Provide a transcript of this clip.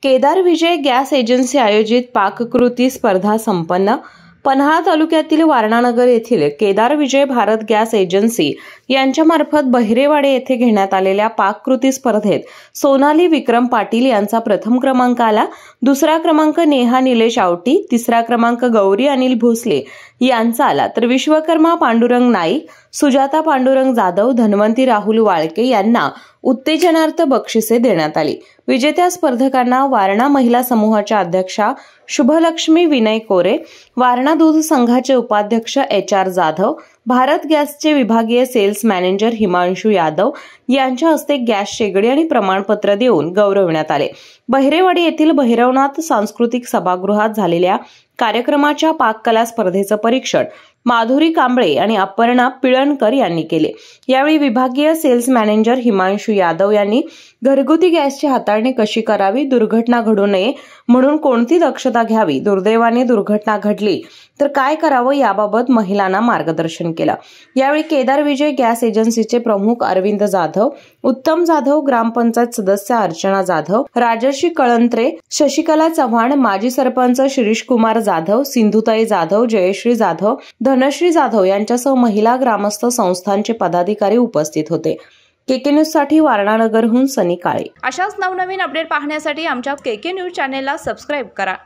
केदार विजय gas agency आयोजित पाककृती स्पर्धा संपन्न। पन्हाळा तालुक्यातील वारणानगर येथील केदार विजय भारत गॅस एजन्सी यांच्यामार्फत बहिरेवाडी येथे घेण्यात आलेल्या पाककृती स्पर्धेत सोनाली विक्रम पाटील यांचा प्रथम क्रमांक आला। दुसरा क्रमांक नेहा निलेश आवटी, तिसरा क्रमांक गौरी अनिल भोसले यांचा आला, तर विश्वकर्मा पांडुरंग नाईक, सुजाता पांडुरंग जाधव, धन्वंती राहुल वाळके यांना उत्तेजनार्थ बक्षिसे देण्यात आली। विजेत्या स्पर्धकांना वारणा महिला समूहाच्या अध्यक्षा शुभलक्ष्मी विनय कोरे, वारणा दूध संघाचे उपाध्यक्ष HR जाधव, भारत गॅसचे विभागीय सेल्स मॅनेजर हिमांशु यादव यांच्या हस्ते गॅस शेगडी आणि प्रमाणपत्र देऊन गौरवण्यात आले। बहिरेवाडी येथील भैरवनाथ सांस्कृतिक सभागृहात झालेल्या कार्यक्रमाच्या पाककला स्पर्धेचं परीक्षण माधुरी कांबळे आणि अपर्णा पिळणकर यांनी केले। यावेळी विभागीय सेल्स मॅनेजर हिमांशु यादव यांनी घरगुती गॅसची हाताळणी कशी करावी, दुर्घटना घडू नये म्हणून कोणती दक्षता घ्यावी, दुर्दैवाने दुर्घटना घडली तर काय करावं याबाबत महिलांना मार्गदर्शन केलं। यावेळी केदार विजय गॅस एजन्सीचे प्रमुख अरविंद जाधव, उत्तम जाधव, ग्रामपंचायत सदस्य अर्चना जाधव, राजर्षी कळंत्रे, शशिकला चव्हाण, माजी सरपंच शिरीष कुमार जाधव, सिंधुताई जाधव, जयश्री जाधव, धनश्री जाधव यांच्यासह महिला, ग्रामस्थ, संस्थांचे पदाधिकारी उपस्थित होते। केके न्यूज साठी वारणानगरहून सनी काळे। अशाच नवनवीन अपडेट पाहण्यासाठी आमच्या केके न्यूज चॅनेलला सबस्क्राइब करा।